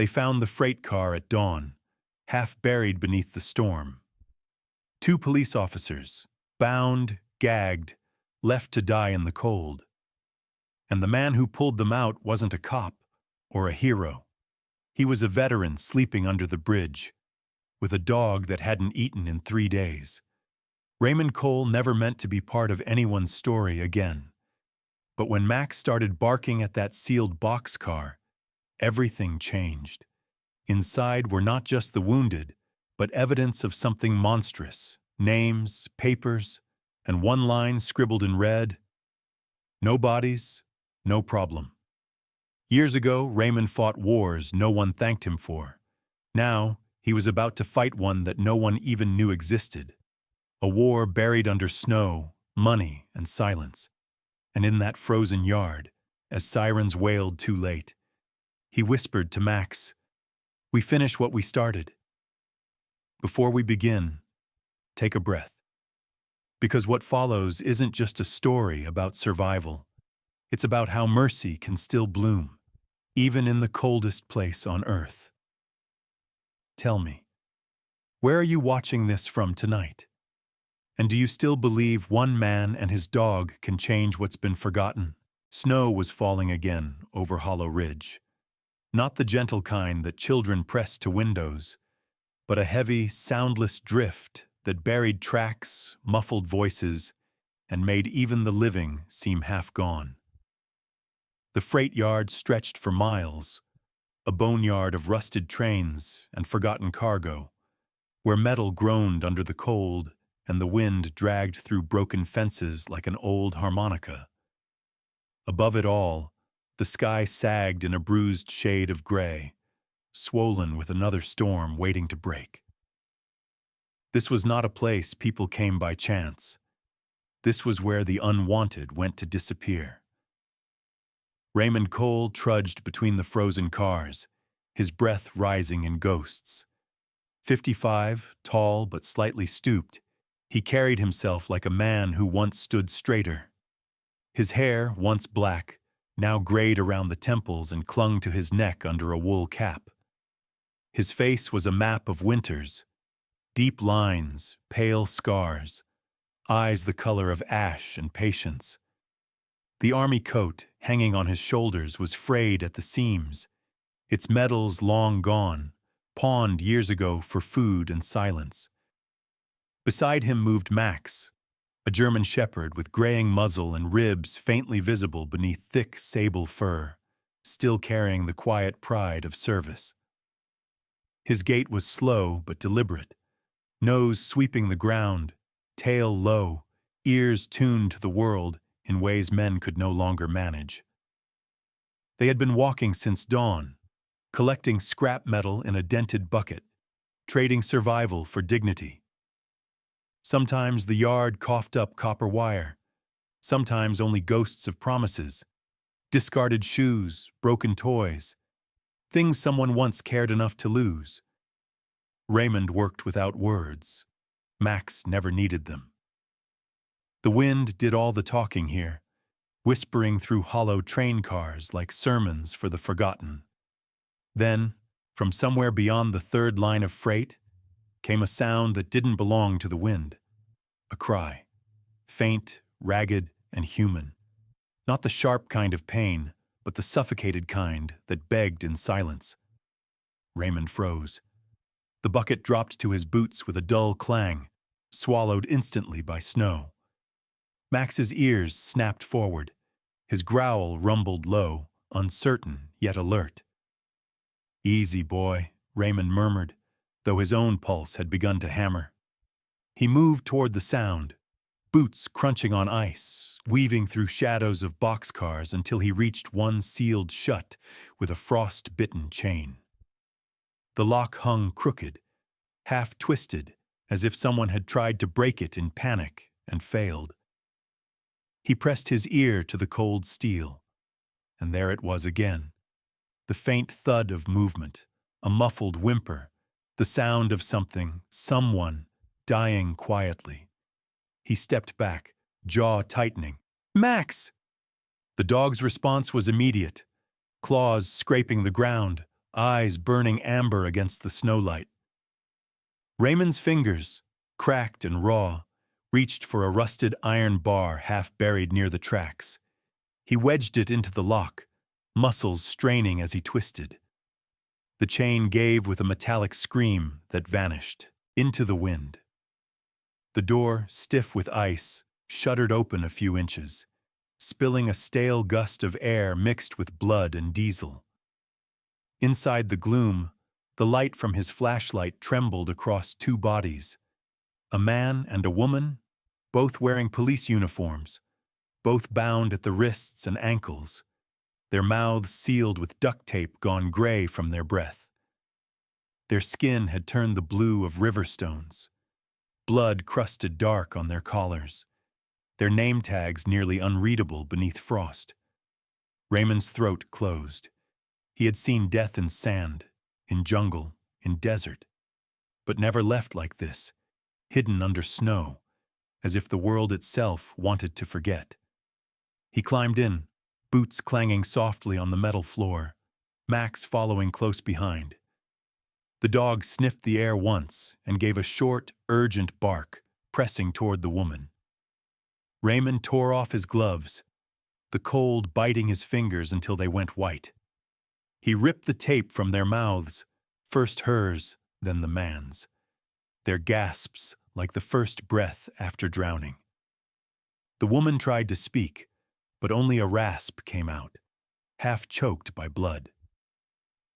They found the freight car at dawn, half buried beneath the storm. Two police officers, bound, gagged, left to die in the cold. And the man who pulled them out wasn't a cop or a hero. He was a veteran sleeping under the bridge, with a dog that hadn't eaten in 3 days. Raymond Cole never meant to be part of anyone's story again. But when Max started barking at that sealed boxcar, everything changed. Inside were not just the wounded, but evidence of something monstrous. Names, papers, and one line scribbled in red: "No bodies, no problem." Years ago, Raymond fought wars no one thanked him for. Now, he was about to fight one that no one even knew existed. A war buried under snow, money, and silence. And in that frozen yard, as sirens wailed too late, he whispered to Max, "We finish what we started. Before we begin, take a breath." Because what follows isn't just a story about survival. It's about how mercy can still bloom, even in the coldest place on earth. Tell me, where are you watching this from tonight? And do you still believe one man and his dog can change what's been forgotten? Snow was falling again over Hollow Ridge. Not the gentle kind that children pressed to windows, but a heavy, soundless drift that buried tracks, muffled voices, and made even the living seem half gone. The freight yard stretched for miles, a boneyard of rusted trains and forgotten cargo, where metal groaned under the cold and the wind dragged through broken fences like an old harmonica. Above it all, the sky sagged in a bruised shade of gray, swollen with another storm waiting to break. This was not a place people came by chance. This was where the unwanted went to disappear. Raymond Cole trudged between the frozen cars, his breath rising in ghosts. 55, tall but slightly stooped, he carried himself like a man who once stood straighter. His hair, once black, now grayed around the temples and clung to his neck under a wool cap. His face was a map of winters, deep lines, pale scars, eyes the color of ash and patience. The army coat, hanging on his shoulders, was frayed at the seams, its medals long gone, pawned years ago for food and silence. Beside him moved Max, a German shepherd with graying muzzle and ribs faintly visible beneath thick sable fur, still carrying the quiet pride of service. His gait was slow but deliberate, nose sweeping the ground, tail low, ears tuned to the world in ways men could no longer manage. They had been walking since dawn, collecting scrap metal in a dented bucket, trading survival for dignity. Sometimes the yard coughed up copper wire, sometimes only ghosts of promises, discarded shoes, broken toys, things someone once cared enough to lose. Raymond worked without words. Max never needed them. The wind did all the talking here, whispering through hollow train cars like sermons for the forgotten. Then, from somewhere beyond the third line of freight, came a sound that didn't belong to the wind. A cry, faint, ragged, and human. Not the sharp kind of pain, but the suffocated kind that begged in silence. Raymond froze. The bucket dropped to his boots with a dull clang, swallowed instantly by snow. Max's ears snapped forward. His growl rumbled low, uncertain yet alert. "Easy, boy," Raymond murmured, though his own pulse had begun to hammer. He moved toward the sound, boots crunching on ice, weaving through shadows of boxcars until he reached one sealed shut with a frost-bitten chain. The lock hung crooked, half-twisted, as if someone had tried to break it in panic and failed. He pressed his ear to the cold steel, and there it was again. The faint thud of movement, a muffled whimper, the sound of something, someone, dying quietly. He stepped back, jaw tightening. "Max!" The dog's response was immediate, claws scraping the ground, eyes burning amber against the snowlight. Raymond's fingers, cracked and raw, reached for a rusted iron bar half buried near the tracks. He wedged it into the lock, muscles straining as he twisted. The chain gave with a metallic scream that vanished into the wind. The door, stiff with ice, shuddered open a few inches, spilling a stale gust of air mixed with blood and diesel. Inside the gloom, the light from his flashlight trembled across two bodies, a man and a woman, both wearing police uniforms, both bound at the wrists and ankles, their mouths sealed with duct tape gone gray from their breath. Their skin had turned the blue of river stones, blood crusted dark on their collars, their name tags nearly unreadable beneath frost. Raymond's throat closed. He had seen death in sand, in jungle, in desert, but never left like this, hidden under snow, as if the world itself wanted to forget. He climbed in, boots clanging softly on the metal floor, Max following close behind. The dog sniffed the air once and gave a short, urgent bark, pressing toward the woman. Raymond tore off his gloves, the cold biting his fingers until they went white. He ripped the tape from their mouths, first hers, then the man's, their gasps like the first breath after drowning. The woman tried to speak, but only a rasp came out, half choked by blood.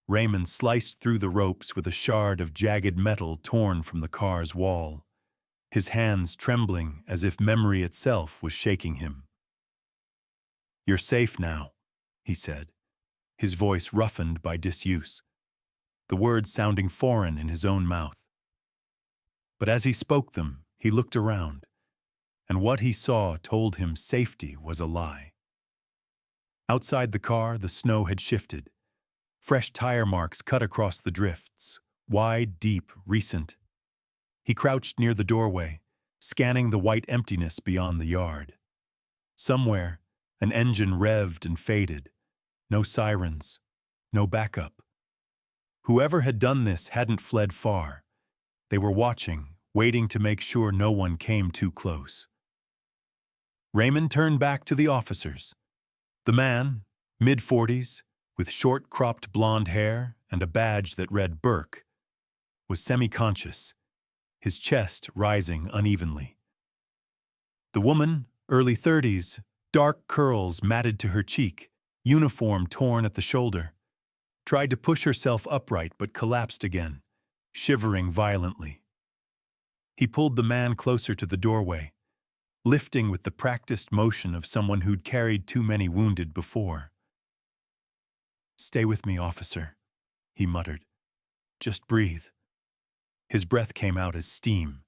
Raymond sliced through the ropes with a shard of jagged metal torn from the car's wall, his hands trembling as if memory itself was shaking him. "You're safe now," he said, his voice roughened by disuse, the words sounding foreign in his own mouth. But as he spoke them, he looked around, and what he saw told him safety was a lie. Outside the car, the snow had shifted. Fresh tire marks cut across the drifts, wide, deep, recent. He crouched near the doorway, scanning the white emptiness beyond the yard. Somewhere, an engine revved and faded. No sirens, no backup. Whoever had done this hadn't fled far. They were watching, waiting to make sure no one came too close. Raymond turned back to the officers. The man, mid-40s, with short-cropped blonde hair and a badge that read Burke, was semi-conscious, his chest rising unevenly. The woman, early 30s, dark curls matted to her cheek, uniform torn at the shoulder, tried to push herself upright but collapsed again, shivering violently. He pulled the man closer to the doorway, lifting with the practiced motion of someone who'd carried too many wounded before. "Stay with me, officer," he muttered. "Just breathe." His breath came out as steam,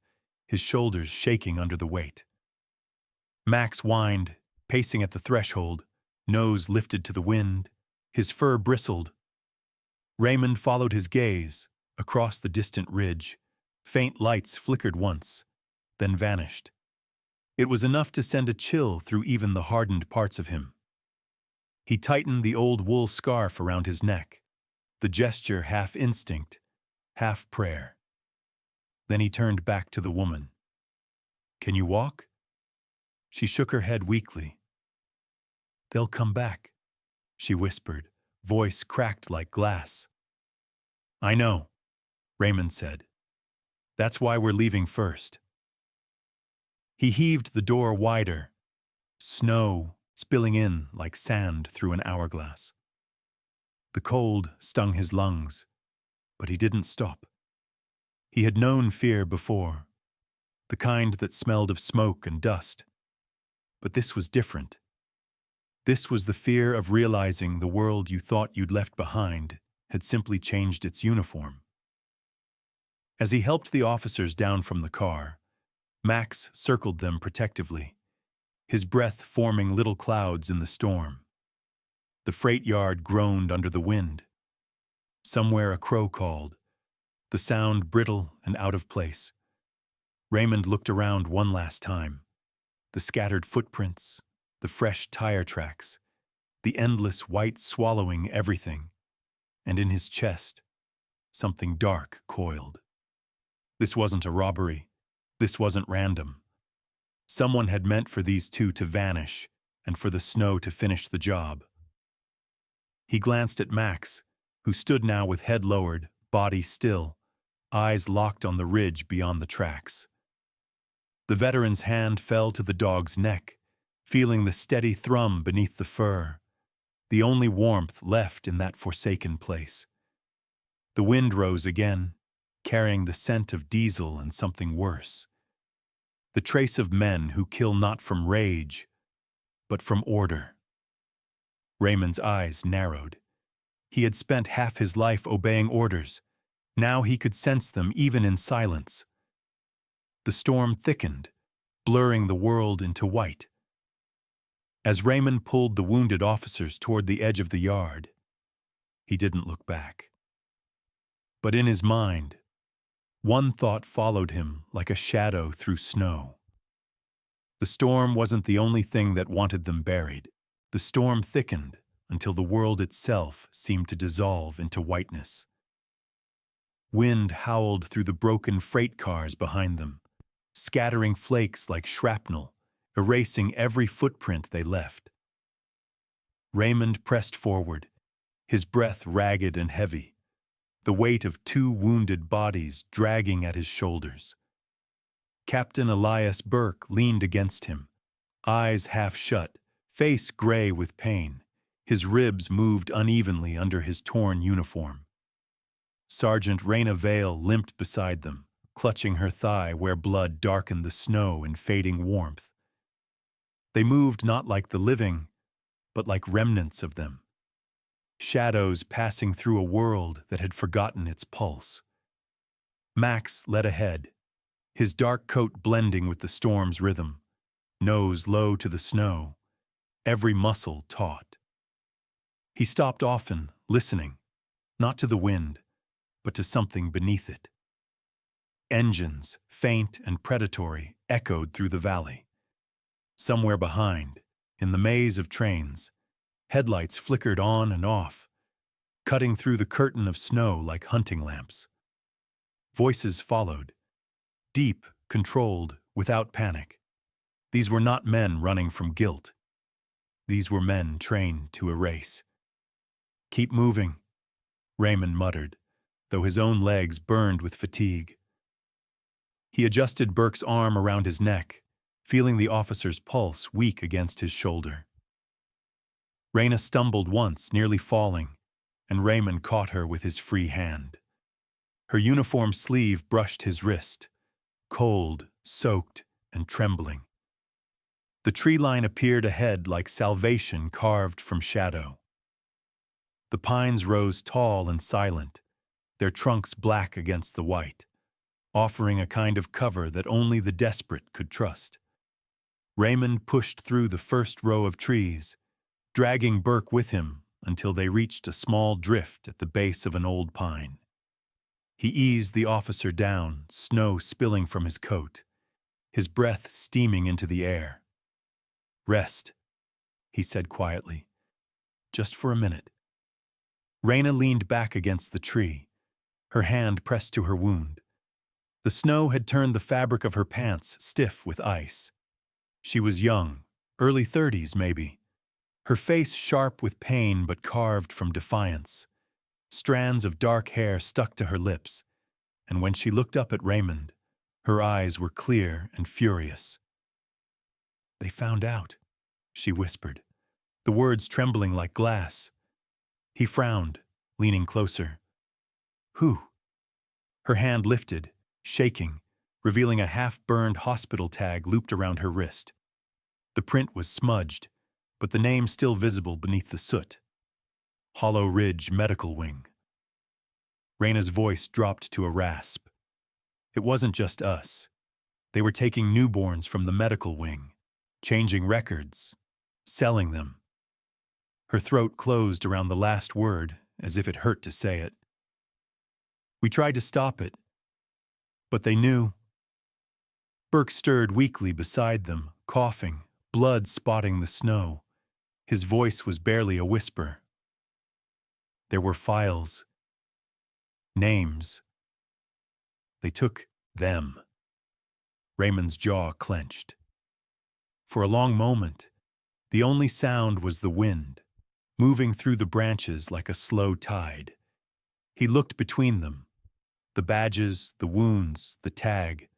his shoulders shaking under the weight. Max whined, pacing at the threshold, nose lifted to the wind, his fur bristled. Raymond followed his gaze, across the distant ridge. Faint lights flickered once, then vanished. It was enough to send a chill through even the hardened parts of him. He tightened the old wool scarf around his neck, the gesture half instinct, half prayer. Then he turned back to the woman. "Can you walk?" She shook her head weakly. "They'll come back," she whispered, voice cracked like glass. "I know," Raymond said. "That's why we're leaving first." He heaved the door wider, snow spilling in like sand through an hourglass. The cold stung his lungs, but he didn't stop. He had known fear before, the kind that smelled of smoke and dust. But this was different. This was the fear of realizing the world you thought you'd left behind had simply changed its uniform. As he helped the officers down from the car, Max circled them protectively, his breath forming little clouds in the storm. The freight yard groaned under the wind. Somewhere a crow called, the sound brittle and out of place. Raymond looked around one last time. The scattered footprints, the fresh tire tracks, the endless white swallowing everything. and in his chest, something dark coiled. This wasn't a robbery. This wasn't random. Someone had meant for these two to vanish and for the snow to finish the job. He glanced at Max, who stood now with head lowered, body still, eyes locked on the ridge beyond the tracks. The veteran's hand fell to the dog's neck, feeling the steady thrum beneath the fur, the only warmth left in that forsaken place. The wind rose again, carrying the scent of diesel and something worse. The trace of men who kill not from rage, but from order. Raymond's eyes narrowed. He had spent half his life obeying orders. Now he could sense them even in silence. The storm thickened, blurring the world into white. As Raymond pulled the wounded officers toward the edge of the yard, he didn't look back. But in his mind, one thought followed him like a shadow through snow. The storm wasn't the only thing that wanted them buried. The storm thickened until the world itself seemed to dissolve into whiteness. Wind howled through the broken freight cars behind them, scattering flakes like shrapnel, erasing every footprint they left. Raymond pressed forward, his breath ragged and heavy, the weight of two wounded bodies dragging at his shoulders. Captain Elias Burke leaned against him, eyes half shut, face gray with pain. His ribs moved unevenly under his torn uniform. Sergeant Raina Vale limped beside them, clutching her thigh where blood darkened the snow in fading warmth. They moved not like the living, but like remnants of them. Shadows passing through a world that had forgotten its pulse. Max led ahead, his dark coat blending with the storm's rhythm, nose low to the snow, every muscle taut. He stopped often, listening, not to the wind, but to something beneath it. Engines, faint and predatory, echoed through the valley. Somewhere behind, in the maze of trains, headlights flickered on and off, cutting through the curtain of snow like hunting lamps. Voices followed, deep, controlled, without panic. These were not men running from guilt. These were men trained to erase. "Keep moving," Raymond muttered, though his own legs burned with fatigue. He adjusted Burke's arm around his neck, feeling the officer's pulse weak against his shoulder. Raina stumbled once, nearly falling, and Raymond caught her with his free hand. Her uniform sleeve brushed his wrist, cold, soaked, and trembling. The tree line appeared ahead like salvation carved from shadow. The pines rose tall and silent, their trunks black against the white, offering a kind of cover that only the desperate could trust. Raymond pushed through the first row of trees, dragging Burke with him until they reached a small drift at the base of an old pine. He eased the officer down, snow spilling from his coat, his breath steaming into the air. "Rest," he said quietly, "just for a minute." Raina leaned back against the tree, her hand pressed to her wound. The snow had turned the fabric of her pants stiff with ice. She was young, early 30s maybe, her face sharp with pain but carved from defiance. Strands of dark hair stuck to her lips, and when she looked up at Raymond, her eyes were clear and furious. "They found out," she whispered, the words trembling like glass. He frowned, leaning closer. "Who?" Her hand lifted, shaking, revealing a half-burned hospital tag looped around her wrist. The print was smudged, but the name still visible beneath the soot. Hollow Ridge Medical Wing. Raina's voice dropped to a rasp. It wasn't just us. They were taking newborns from the medical wing, changing records, selling them. Her throat closed around the last word, as if it hurt to say it. "We tried to stop it, but they knew." Burke stirred weakly beside them, coughing, blood spotting the snow. His voice was barely a whisper. There were files, names. They took them. Raymond's jaw clenched. For a long moment, the only sound was the wind, moving through the branches like a slow tide. He looked between them, the badges, the wounds, the tag,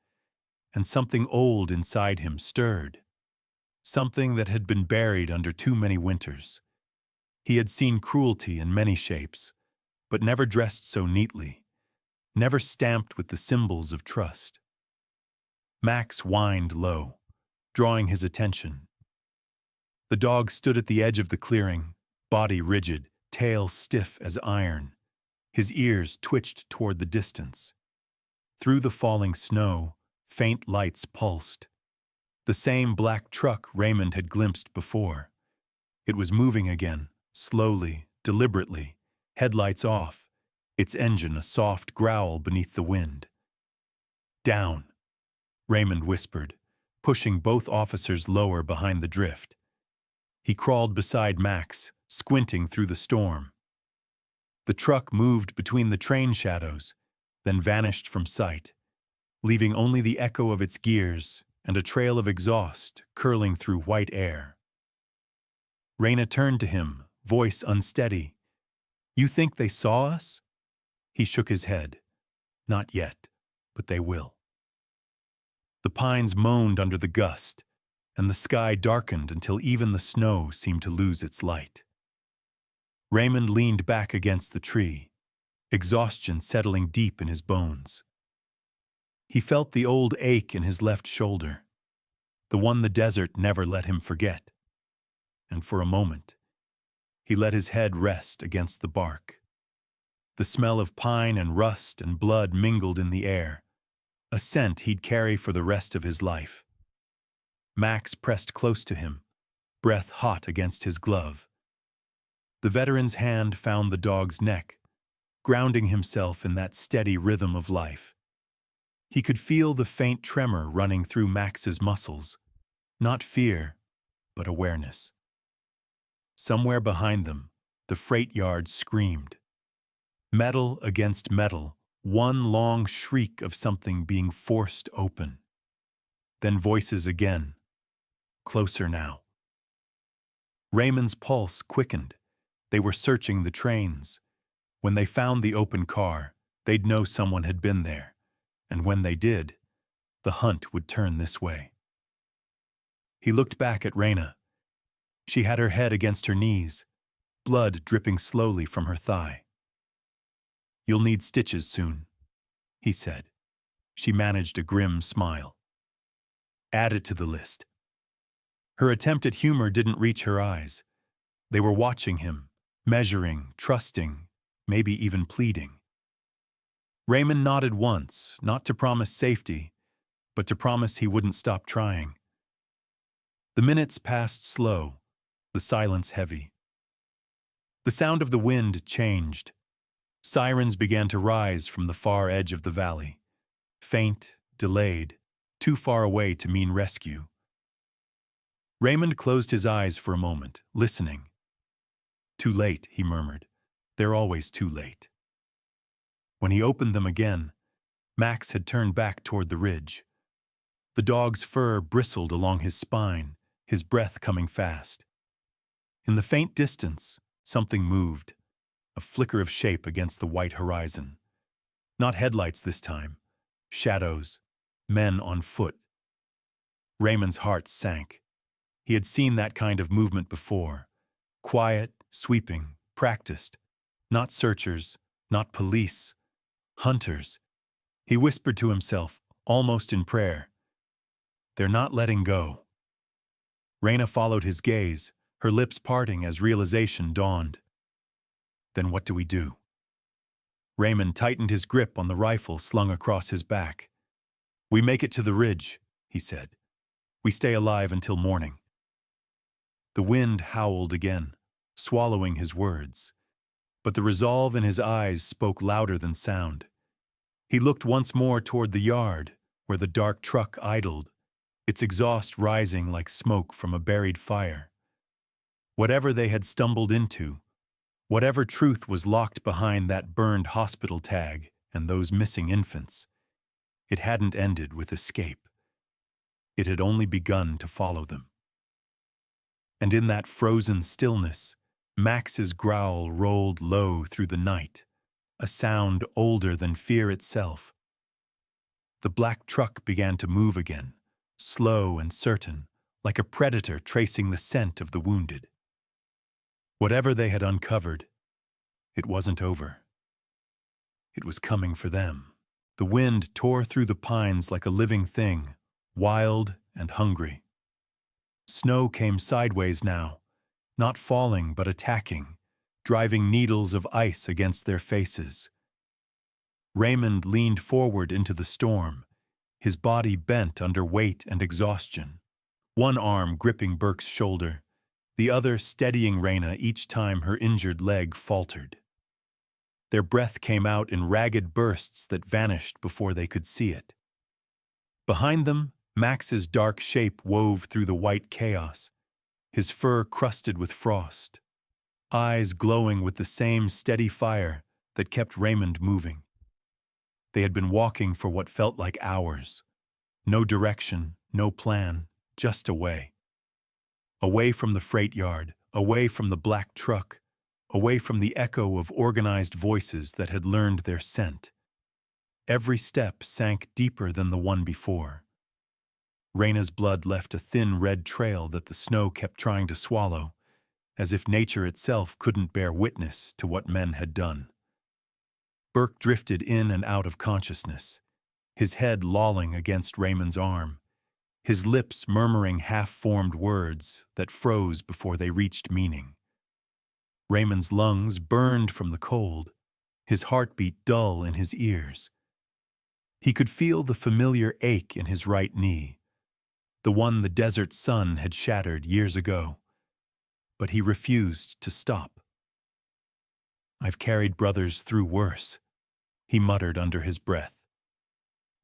and something old inside him stirred, something that had been buried under too many winters. He had seen cruelty in many shapes, but never dressed so neatly, never stamped with the symbols of trust. Max whined low, drawing his attention. The dog stood at the edge of the clearing, body rigid, tail stiff as iron. His ears twitched toward the distance. Through the falling snow, faint lights pulsed. The same black truck Raymond had glimpsed before. It was moving again, slowly, deliberately, headlights off, its engine a soft growl beneath the wind. "Down," Raymond whispered, pushing both officers lower behind the drift. He crawled beside Max, squinting through the storm. The truck moved between the train shadows, then vanished from sight, leaving only the echo of its gears and a trail of exhaust curling through white air. Rayna turned to him, voice unsteady. "You think they saw us?" He shook his head. "Not yet, but they will." The pines moaned under the gust, and the sky darkened until even the snow seemed to lose its light. Raymond leaned back against the tree, exhaustion settling deep in his bones. He felt the old ache in his left shoulder, the one the desert never let him forget. And for a moment, he let his head rest against the bark. The smell of pine and rust and blood mingled in the air, a scent he'd carry for the rest of his life. Max pressed close to him, breath hot against his glove. The veteran's hand found the dog's neck, grounding himself in that steady rhythm of life. He could feel the faint tremor running through Max's muscles, not fear, but awareness. Somewhere behind them, the freight yard screamed. Metal against metal, one long shriek of something being forced open. Then voices again, closer now. Raymond's pulse quickened. They were searching the trains. When they found the open car, they'd know someone had been there. And when they did, the hunt would turn this way. He looked back at Rayna. She had her head against her knees, blood dripping slowly from her thigh. "You'll need stitches soon," he said. She managed a grim smile. "Add it to the list." Her attempt at humor didn't reach her eyes. They were watching him, measuring, trusting, maybe even pleading. Raymond nodded once, not to promise safety, but to promise he wouldn't stop trying. The minutes passed slow, the silence heavy. The sound of the wind changed. Sirens began to rise from the far edge of the valley. Faint, delayed, too far away to mean rescue. Raymond closed his eyes for a moment, listening. "Too late," he murmured. "They're always too late." When he opened them again, Max had turned back toward the ridge. The dog's fur bristled along his spine, his breath coming fast. In the faint distance, something moved, a flicker of shape against the white horizon. Not headlights this time, shadows, men on foot. Raymond's heart sank. He had seen that kind of movement before. Quiet, sweeping, practiced. Not searchers, not police. Hunters. He whispered to himself, almost in prayer. "They're not letting go." Rayna followed his gaze, her lips parting as realization dawned. "Then what do we do?" Raymond tightened his grip on the rifle slung across his back. "We make it to the ridge," he said. "We stay alive until morning." The wind howled again, swallowing his words. But the resolve in his eyes spoke louder than sound. He looked once more toward the yard, where the dark truck idled, its exhaust rising like smoke from a buried fire. Whatever they had stumbled into, Whatever truth was locked behind that burned hospital tag and those missing infants, it hadn't ended with escape. It had only begun to follow them. And in that frozen stillness, Max's growl rolled low through the night, a sound older than fear itself. The black truck began to move again, slow and certain, like a predator tracing the scent of the wounded. Whatever they had uncovered, it wasn't over. It was coming for them. The wind tore through the pines like a living thing, wild and hungry. Snow came sideways now, not falling but attacking, driving needles of ice against their faces. Raymond leaned forward into the storm, his body bent under weight and exhaustion, one arm gripping Burke's shoulder, the other steadying Raina each time her injured leg faltered. Their breath came out in ragged bursts that vanished before they could see it. Behind them, Max's dark shape wove through the white chaos, his fur crusted with frost, eyes glowing with the same steady fire that kept Raymond moving. They had been walking for what felt like hours. No direction, no plan, just away. Away from the freight yard, away from the black truck, away from the echo of organized voices that had learned their scent. Every step sank deeper than the one before. Raina's blood left a thin red trail that the snow kept trying to swallow, as if nature itself couldn't bear witness to what men had done. Burke drifted in and out of consciousness, his head lolling against Raymond's arm, his lips murmuring half-formed words that froze before they reached meaning. Raymond's lungs burned from the cold, his heartbeat dull in his ears. He could feel the familiar ache in his right knee, the one the desert sun had shattered years ago. But he refused to stop. "I've carried brothers through worse," he muttered under his breath,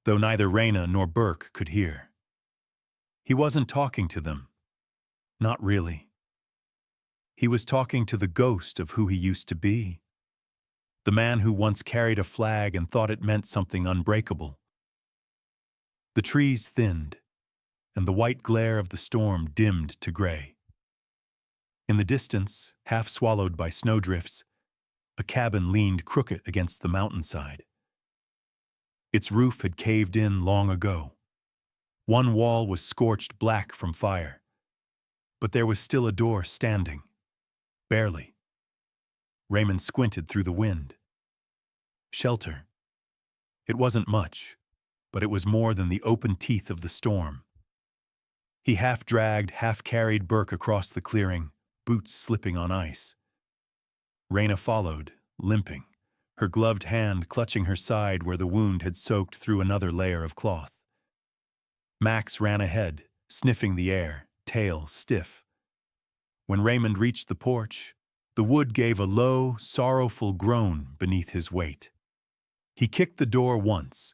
though neither Raina nor Burke could hear. He wasn't talking to them. Not really. He was talking to the ghost of who he used to be. The man who once carried a flag and thought it meant something unbreakable. The trees thinned, and the white glare of the storm dimmed to gray. In the distance, half swallowed by snowdrifts, a cabin leaned crooked against the mountainside. Its roof had caved in long ago. One wall was scorched black from fire, but there was still a door standing. Barely. Raymond squinted through the wind. Shelter. It wasn't much, but it was more than the open teeth of the storm. He half-dragged, half-carried Burke across the clearing, boots slipping on ice. Raina followed, limping, her gloved hand clutching her side where the wound had soaked through another layer of cloth. Max ran ahead, sniffing the air, tail stiff. When Raymond reached the porch, the wood gave a low, sorrowful groan beneath his weight. He kicked the door once,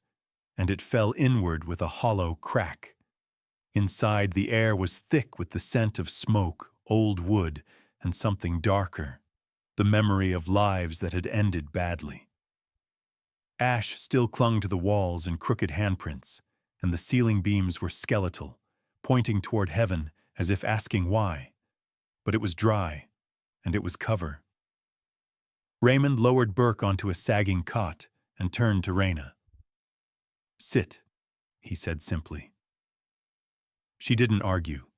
and it fell inward with a hollow crack. Inside, the air was thick with the scent of smoke, old wood, and something darker, the memory of lives that had ended badly. Ash still clung to the walls in crooked handprints, and the ceiling beams were skeletal, pointing toward heaven as if asking why. But it was dry, and it was cover. Raymond lowered Burke onto a sagging cot and turned to Raina. "Sit," he said simply. She didn't argue.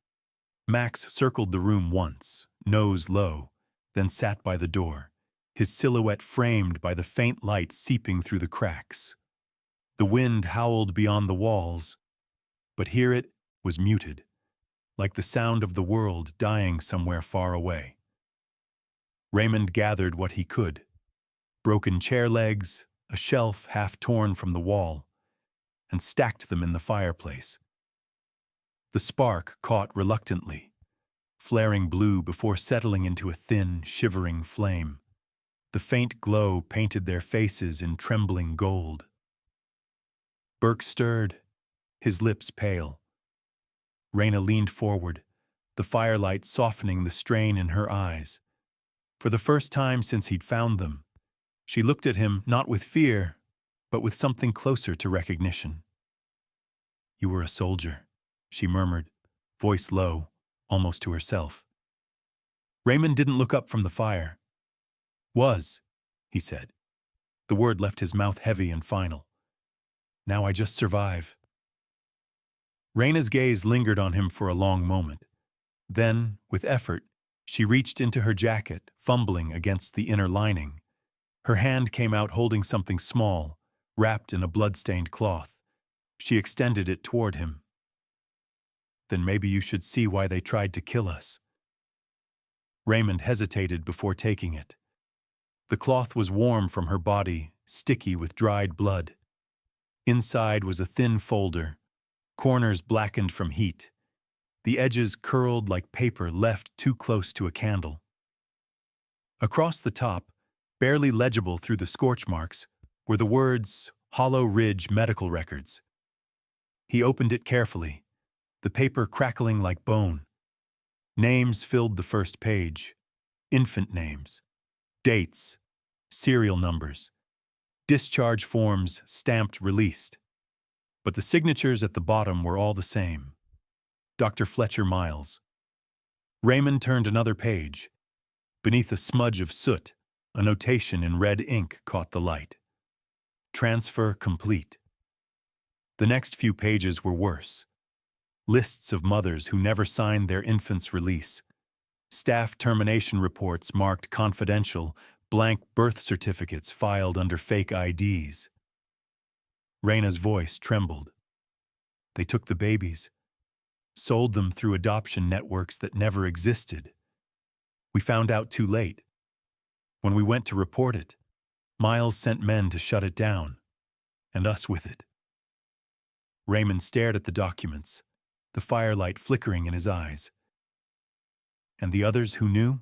Max circled the room once, nose low, then sat by the door, his silhouette framed by the faint light seeping through the cracks. The wind howled beyond the walls, but here it was muted, like the sound of the world dying somewhere far away. Raymond gathered what he could: broken chair legs, a shelf half torn from the wall, and stacked them in the fireplace. The spark caught reluctantly, flaring blue before settling into a thin, shivering flame. The faint glow painted their faces in trembling gold. Burke stirred, his lips pale. Raina leaned forward, the firelight softening the strain in her eyes. For the first time since he'd found them, she looked at him not with fear, but with something closer to recognition. "You were a soldier," she murmured, voice low, almost to herself. Raymond didn't look up from the fire. "Was," he said. The word left his mouth heavy and final. "Now I just survive." Raina's gaze lingered on him for a long moment. Then, with effort, she reached into her jacket, fumbling against the inner lining. Her hand came out holding something small, wrapped in a blood-stained cloth. She extended it toward him. "Then maybe you should see why they tried to kill us." Raymond hesitated before taking it. The cloth was warm from her body, sticky with dried blood. Inside was a thin folder, corners blackened from heat, the edges curled like paper left too close to a candle. Across the top, barely legible through the scorch marks, were the words Hollow Ridge Medical Records. He opened it carefully, the paper crackling like bone. Names filled the first page, infant names, dates, serial numbers, discharge forms stamped released. But the signatures at the bottom were all the same. Dr. Fletcher Miles. Raymond turned another page. Beneath a smudge of soot, a notation in red ink caught the light. Transfer complete. The next few pages were worse. Lists of mothers who never signed their infant's release. Staff termination reports marked confidential, blank birth certificates filed under fake IDs. Raina's voice trembled. They took the babies, sold them through adoption networks that never existed. We found out too late. When we went to report it, Miles sent men to shut it down, and us with it. Raymond stared at the documents, the firelight flickering in his eyes. And the others who knew?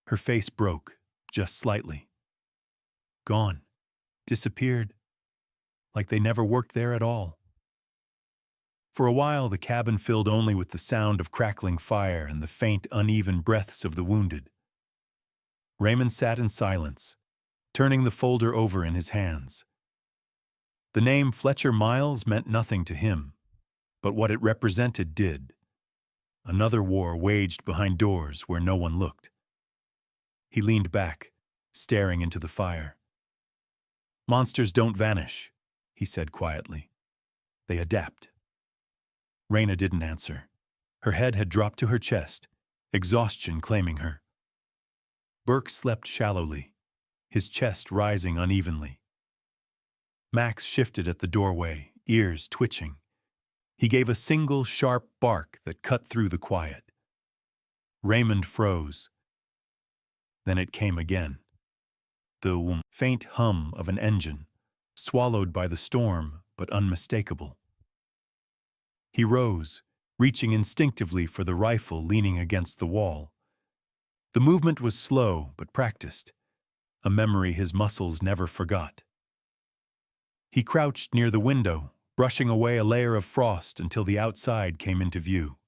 Her face broke, just slightly. Gone. Disappeared. Like they never worked there at all. For a while, the cabin filled only with the sound of crackling fire and the faint, uneven breaths of the wounded. Raymond sat in silence, turning the folder over in his hands. The name Fletcher Miles meant nothing to him, but what it represented did. Another war waged behind doors where no one looked. He leaned back, staring into the fire. "Monsters don't vanish," he said quietly. "They adapt." Raina didn't answer. Her head had dropped to her chest, exhaustion claiming her. Burke slept shallowly, his chest rising unevenly. Max shifted at the doorway, ears twitching. He gave a single sharp bark that cut through the quiet. Raymond froze. Then it came again. The faint hum of an engine, swallowed by the storm but unmistakable. He rose, reaching instinctively for the rifle leaning against the wall. The movement was slow but practiced, a memory his muscles never forgot. He crouched near the window, brushing away a layer of frost until the outside came into view.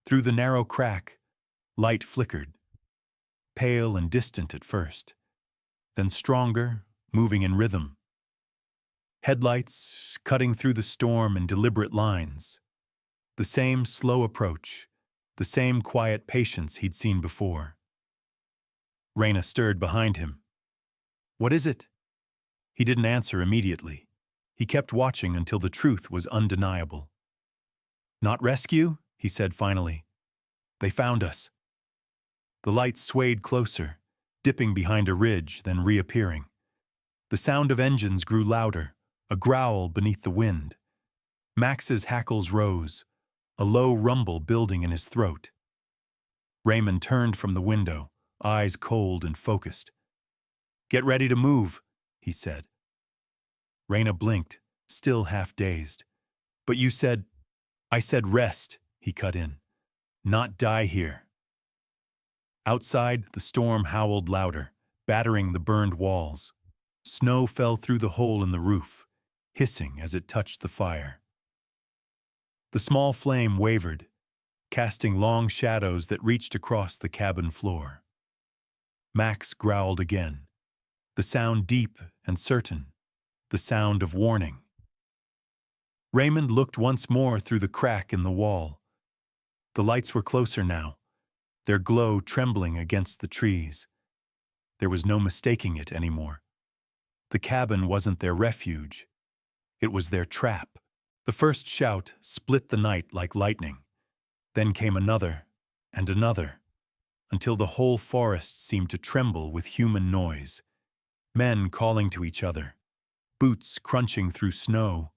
Through the narrow crack, light flickered, pale and distant at first, then stronger, moving in rhythm. Headlights cutting through the storm in deliberate lines. The same slow approach, the same quiet patience he'd seen before. Raina stirred behind him. "What is it?" He didn't answer immediately. He kept watching until the truth was undeniable. "Not rescue?" he said finally. "They found us." The lights swayed closer, dipping behind a ridge, then reappearing. The sound of engines grew louder, a growl beneath the wind. Max's hackles rose, a low rumble building in his throat. Raymond turned from the window, eyes cold and focused. "Get ready to move," he said. Raina blinked, still half dazed. "But you said—" "I said rest," he cut in. "Not die here." Outside, the storm howled louder, battering the burned walls. Snow fell through the hole in the roof, hissing as it touched the fire. The small flame wavered, casting long shadows that reached across the cabin floor. Max growled again, the sound deep and certain, the sound of warning. Raymond looked once more through the crack in the wall. The lights were closer now, their glow trembling against the trees. There was no mistaking it anymore. The cabin wasn't their refuge. It was their trap. The first shout split the night like lightning. Then came another and another, until the whole forest seemed to tremble with human noise. Men calling to each other, boots crunching through snow,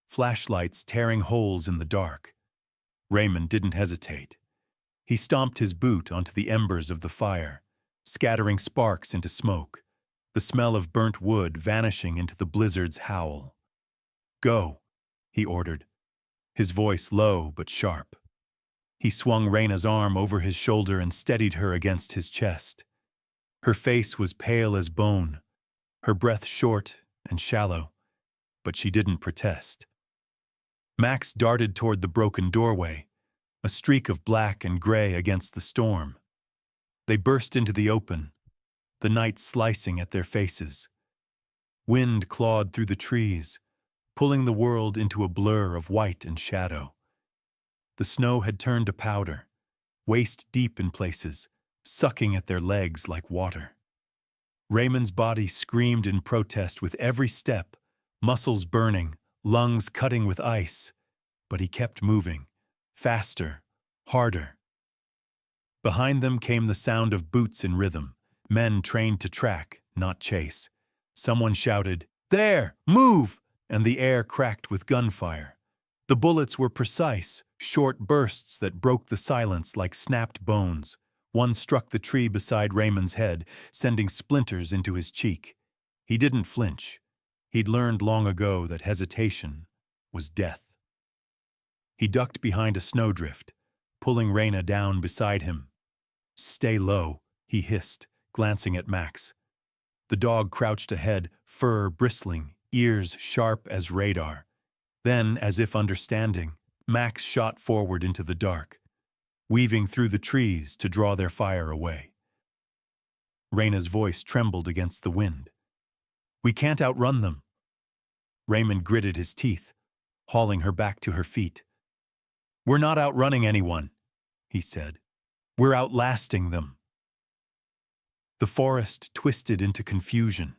flashlights tearing holes in the dark. Raymond didn't hesitate. He stomped his boot onto the embers of the fire, scattering sparks into smoke, the smell of burnt wood vanishing into the blizzard's howl. "Go," he ordered, his voice low but sharp. He swung Raina's arm over his shoulder and steadied her against his chest. Her face was pale as bone, her breath short and shallow, but she didn't protest. Max darted toward the broken doorway, a streak of black and gray against the storm. They burst into the open, the night slicing at their faces. Wind clawed through the trees, pulling the world into a blur of white and shadow. The snow had turned to powder, waist-deep in places, sucking at their legs like water. Raymond's body screamed in protest with every step, muscles burning, lungs cutting with ice, but he kept moving, faster, harder. Behind them came the sound of boots in rhythm, men trained to track, not chase. Someone shouted, "There! Move!" and the air cracked with gunfire. The bullets were precise, short bursts that broke the silence like snapped bones. One struck the tree beside Raymond's head, sending splinters into his cheek. He didn't flinch. He'd learned long ago that hesitation was death. He ducked behind a snowdrift, pulling Raina down beside him. "Stay low," he hissed, glancing at Max. The dog crouched ahead, fur bristling, ears sharp as radar. Then, as if understanding, Max shot forward into the dark, weaving through the trees to draw their fire away. Raina's voice trembled against the wind. "We can't outrun them." Raymond gritted his teeth, hauling her back to her feet. "We're not outrunning anyone," he said. "We're outlasting them." The forest twisted into confusion,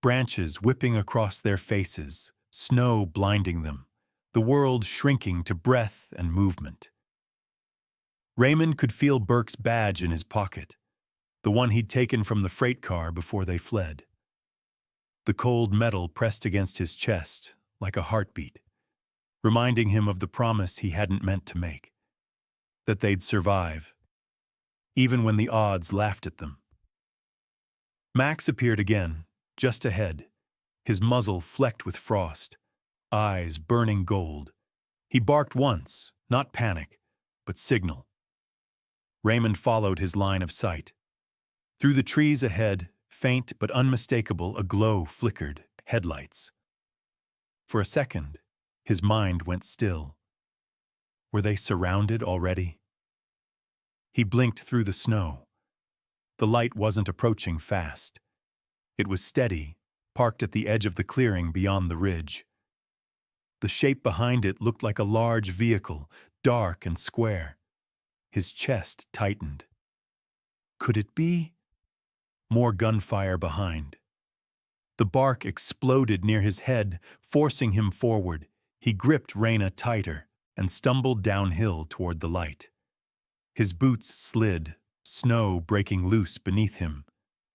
branches whipping across their faces, snow blinding them, the world shrinking to breath and movement. Raymond could feel Burke's badge in his pocket, the one he'd taken from the freight car before they fled. The cold metal pressed against his chest like a heartbeat, reminding him of the promise he hadn't meant to make, that they'd survive, even when the odds laughed at them. Max appeared again, just ahead, his muzzle flecked with frost, eyes burning gold. He barked once, not panic, but signal. Raymond followed his line of sight. Through the trees ahead, faint but unmistakable, a glow flickered, headlights. For a second, his mind went still. Were they surrounded already? He blinked through the snow. The light wasn't approaching fast. It was steady, parked at the edge of the clearing beyond the ridge. The shape behind it looked like a large vehicle, dark and square. His chest tightened. Could it be? More gunfire behind. The bark exploded near his head, forcing him forward. He gripped Raina tighter and stumbled downhill toward the light. His boots slid, snow breaking loose beneath him,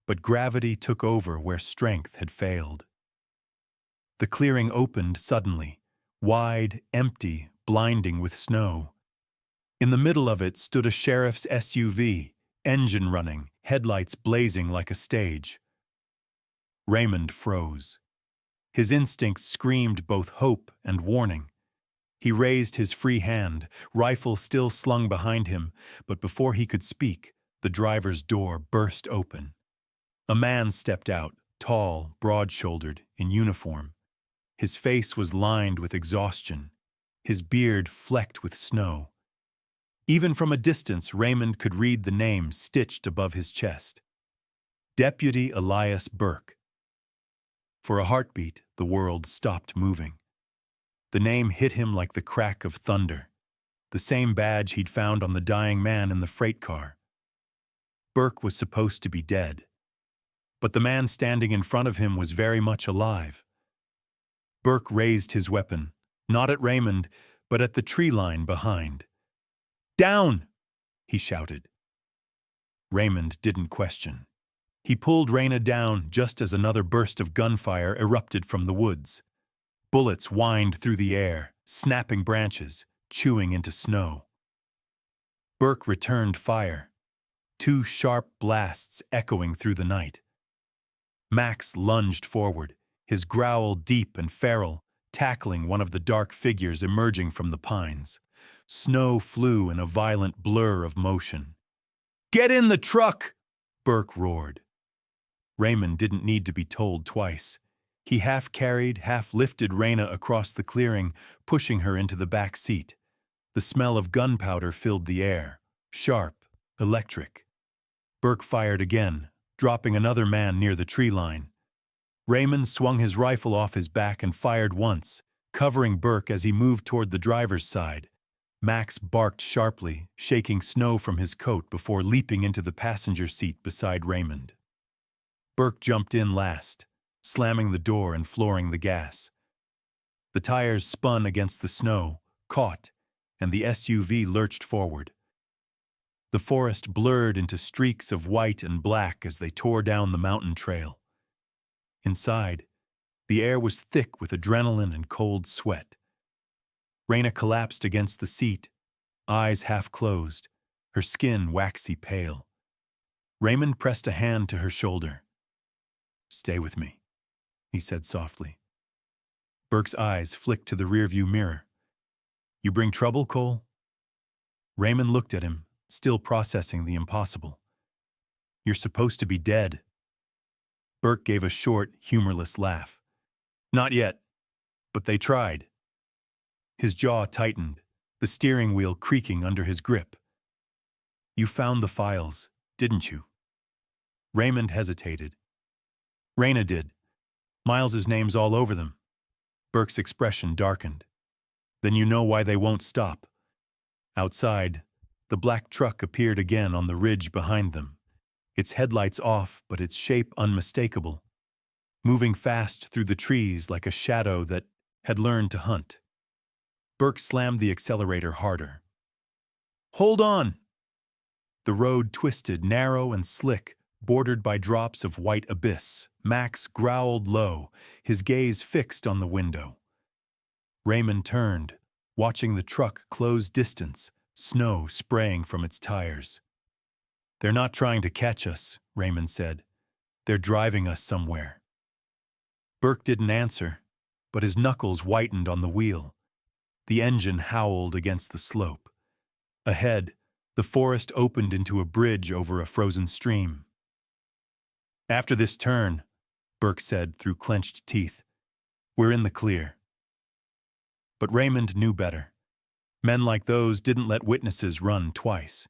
but gravity took over where strength had failed. The clearing opened suddenly, wide, empty, blinding with snow. In the middle of it stood a sheriff's SUV, engine running, headlights blazing like a stage. Raymond froze. His instincts screamed both hope and warning. He raised his free hand, rifle still slung behind him, but before he could speak, the driver's door burst open. A man stepped out, tall, broad-shouldered, in uniform. His face was lined with exhaustion, his beard flecked with snow. Even from a distance, Raymond could read the name stitched above his chest. Deputy Elias Burke. For a heartbeat, the world stopped moving. The name hit him like the crack of thunder, the same badge he'd found on the dying man in the freight car. Burke was supposed to be dead, but the man standing in front of him was very much alive. Burke raised his weapon, not at Raymond, but at the tree line behind. "Down!" he shouted. Raymond didn't question. He pulled Raina down just as another burst of gunfire erupted from the woods. Bullets whined through the air, snapping branches, chewing into snow. Burke returned fire, 2 sharp blasts echoing through the night. Max lunged forward, his growl deep and feral, tackling one of the dark figures emerging from the pines. Snow flew in a violent blur of motion. "Get in the truck!" Burke roared. Raymond didn't need to be told twice. He half-carried, half-lifted Raina across the clearing, pushing her into the back seat. The smell of gunpowder filled the air, sharp, electric. Burke fired again, dropping another man near the tree line. Raymond swung his rifle off his back and fired once, covering Burke as he moved toward the driver's side. Max barked sharply, shaking snow from his coat before leaping into the passenger seat beside Raymond. Burke jumped in last, slamming the door and flooring the gas. The tires spun against the snow, caught, and the SUV lurched forward. The forest blurred into streaks of white and black as they tore down the mountain trail. Inside, the air was thick with adrenaline and cold sweat. Raina collapsed against the seat, eyes half closed, her skin waxy pale. Raymond pressed a hand to her shoulder. "Stay with me," he said softly. Burke's eyes flicked to the rearview mirror. "You bring trouble, Cole?" Raymond looked at him, still processing the impossible. "You're supposed to be dead." Burke gave a short, humorless laugh. "Not yet, but they tried." His jaw tightened, the steering wheel creaking under his grip. "You found the files, didn't you?" Raymond hesitated. "Raina did. Miles's name's all over them." Burke's expression darkened. "Then you know why they won't stop." Outside, the black truck appeared again on the ridge behind them, its headlights off but its shape unmistakable, moving fast through the trees like a shadow that had learned to hunt. Burke slammed the accelerator harder. "Hold on!" The road twisted, narrow and slick, bordered by drops of white abyss. Max growled low, his gaze fixed on the window. Raymond turned, watching the truck close distance, snow spraying from its tires. "They're not trying to catch us," Raymond said. "They're driving us somewhere." Burke didn't answer, but his knuckles whitened on the wheel. The engine howled against the slope. Ahead, the forest opened into a bridge over a frozen stream. "After this turn," Burke said through clenched teeth, "we're in the clear." But Raymond knew better. Men like those didn't let witnesses run twice.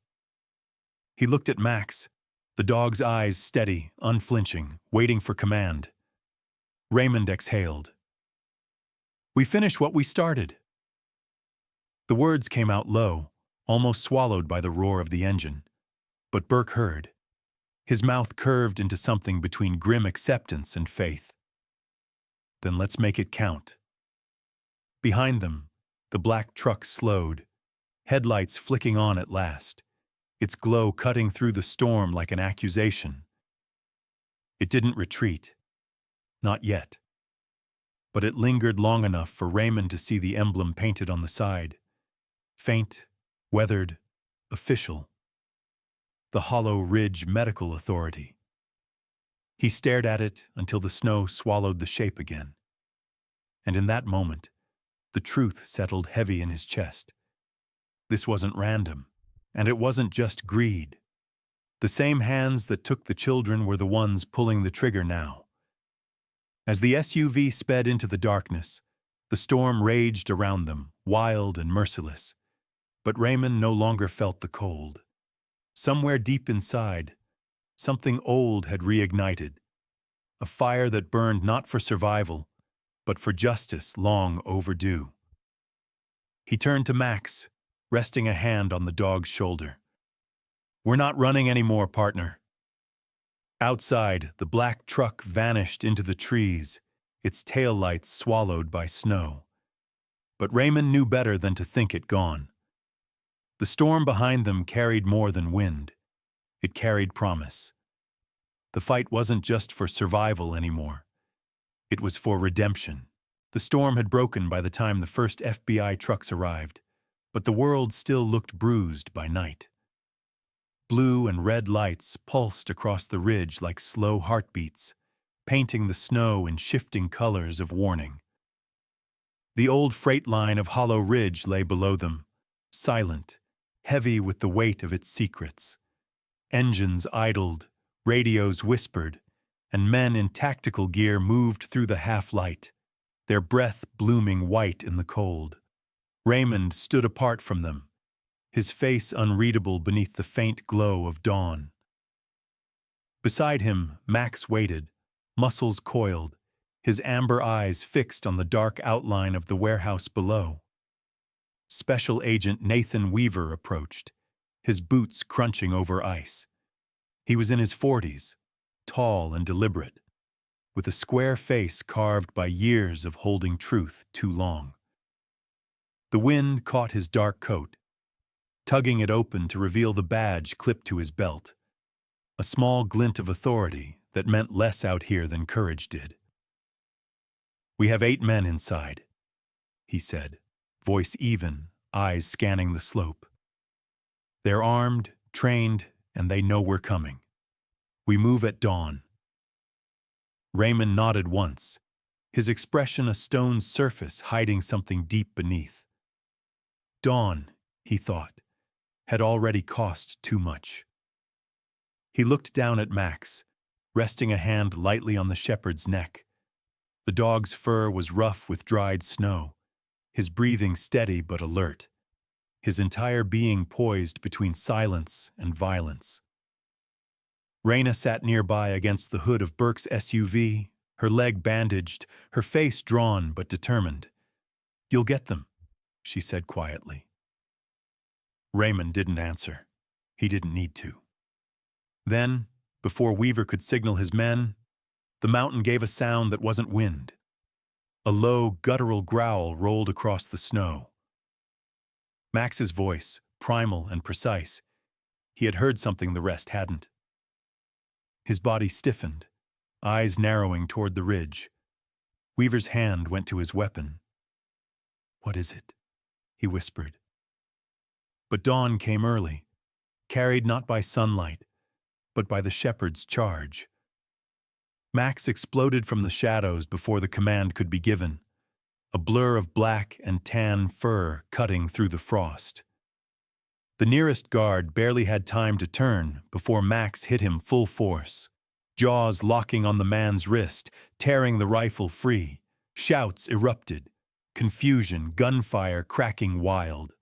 He looked at Max, the dog's eyes steady, unflinching, waiting for command. Raymond exhaled. "We finish what we started." The words came out low, almost swallowed by the roar of the engine. But Burke heard. His mouth curved into something between grim acceptance and faith. "Then let's make it count." Behind them, the black truck slowed, headlights flicking on at last, its glow cutting through the storm like an accusation. It didn't retreat. Not yet. But it lingered long enough for Raymond to see the emblem painted on the side. Faint, weathered, official. The Hollow Ridge Medical Authority. He stared at it until the snow swallowed the shape again. And in that moment, the truth settled heavy in his chest. This wasn't random, and it wasn't just greed. The same hands that took the children were the ones pulling the trigger now. As the SUV sped into the darkness, the storm raged around them, wild and merciless. But Raymond no longer felt the cold. Somewhere deep inside, Something old had reignited, a fire that burned not for survival, but for justice long overdue. He turned to Max, resting a hand on the dog's shoulder. "We're not running anymore, partner." Outside, the black truck vanished into the trees, its taillights swallowed by snow. But Raymond knew better than to think it gone. The storm behind them carried more than wind. It carried promise. The fight wasn't just for survival anymore. It was for redemption. The storm had broken by the time the first FBI trucks arrived, but the world still looked bruised by night. Blue and red lights pulsed across the ridge like slow heartbeats, painting the snow in shifting colors of warning. The old freight line of Hollow Ridge lay below them, silent, heavy with the weight of its secrets. Engines idled, radios whispered, and men in tactical gear moved through the half-light, their breath blooming white in the cold. Raymond stood apart from them, his face unreadable beneath the faint glow of dawn. Beside him, Max waited, muscles coiled, his amber eyes fixed on the dark outline of the warehouse below. Special Agent Nathan Weaver approached, his boots crunching over ice. He was in his 40s, tall and deliberate, with a square face carved by years of holding truth too long. The wind caught his dark coat, tugging it open to reveal the badge clipped to his belt, a small glint of authority that meant less out here than courage did. "We have 8 men inside," he said, voice even, eyes scanning the slope. "They're armed, trained, and they know we're coming. We move at dawn." Raymond nodded once, his expression a stone's surface hiding something deep beneath. Dawn, he thought, had already cost too much. He looked down at Max, resting a hand lightly on the shepherd's neck. The dog's fur was rough with dried snow, his breathing steady but alert, his entire being poised between silence and violence. Raina sat nearby against the hood of Burke's SUV, her leg bandaged, her face drawn but determined. "You'll get them," she said quietly. Raymond didn't answer. He didn't need to. Then, before Weaver could signal his men, the mountain gave a sound that wasn't wind. A low, guttural growl rolled across the snow. Max's voice, primal and precise. He had heard something the rest hadn't. His body stiffened, eyes narrowing toward the ridge. Weaver's hand went to his weapon. "What is it?" he whispered. But dawn came early, carried not by sunlight, but by the shepherd's charge. Max exploded from the shadows before the command could be given, a blur of black and tan fur cutting through the frost. The nearest guard barely had time to turn before Max hit him full force, jaws locking on the man's wrist, tearing the rifle free. Shouts erupted, confusion, gunfire cracking wild.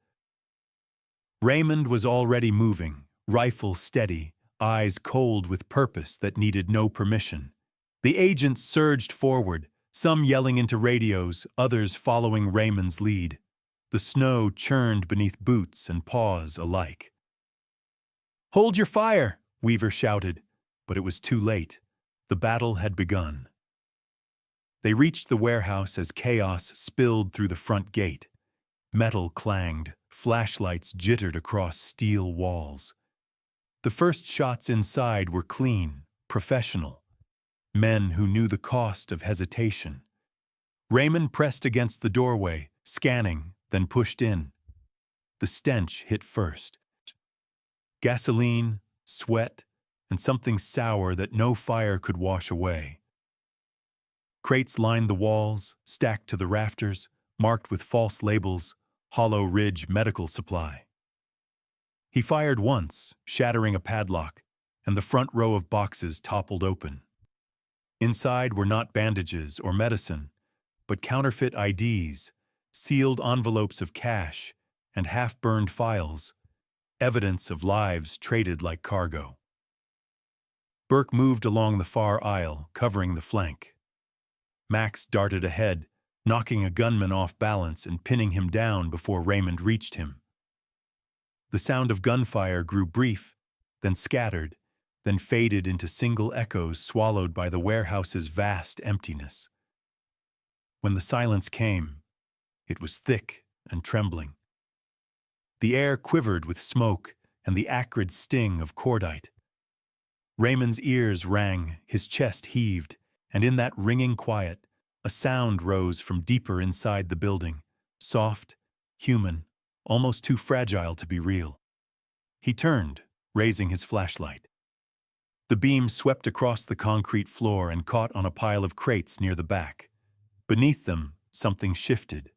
Raymond was already moving, rifle steady, eyes cold with purpose that needed no permission. The agents surged forward, some yelling into radios, others following Raymond's lead. The snow churned beneath boots and paws alike. "Hold your fire!" Weaver shouted, but it was too late. The battle had begun. They reached the warehouse as chaos spilled through the front gate. Metal clanged, flashlights jittered across steel walls. The first shots inside were clean, professional. Men who knew the cost of hesitation. Raymond pressed against the doorway, scanning, then pushed in. The stench hit first. Gasoline, sweat, and something sour that no fire could wash away. Crates lined the walls, stacked to the rafters, marked with false labels, Hollow Ridge Medical Supply. He fired once, shattering a padlock, and the front row of boxes toppled open. Inside were not bandages or medicine, but counterfeit IDs, sealed envelopes of cash, and half-burned files, evidence of lives traded like cargo. Burke moved along the far aisle, covering the flank. Max darted ahead, knocking a gunman off balance and pinning him down before Raymond reached him. The sound of gunfire grew brief, then scattered, then faded into single echoes swallowed by the warehouse's vast emptiness. When the silence came, it was thick and trembling. The air quivered with smoke and the acrid sting of cordite. Raymond's ears rang, his chest heaved, and in that ringing quiet, a sound rose from deeper inside the building, soft, human, almost too fragile to be real. He turned, raising his flashlight. The beam swept across the concrete floor and caught on a pile of crates near the back. Beneath them, something shifted,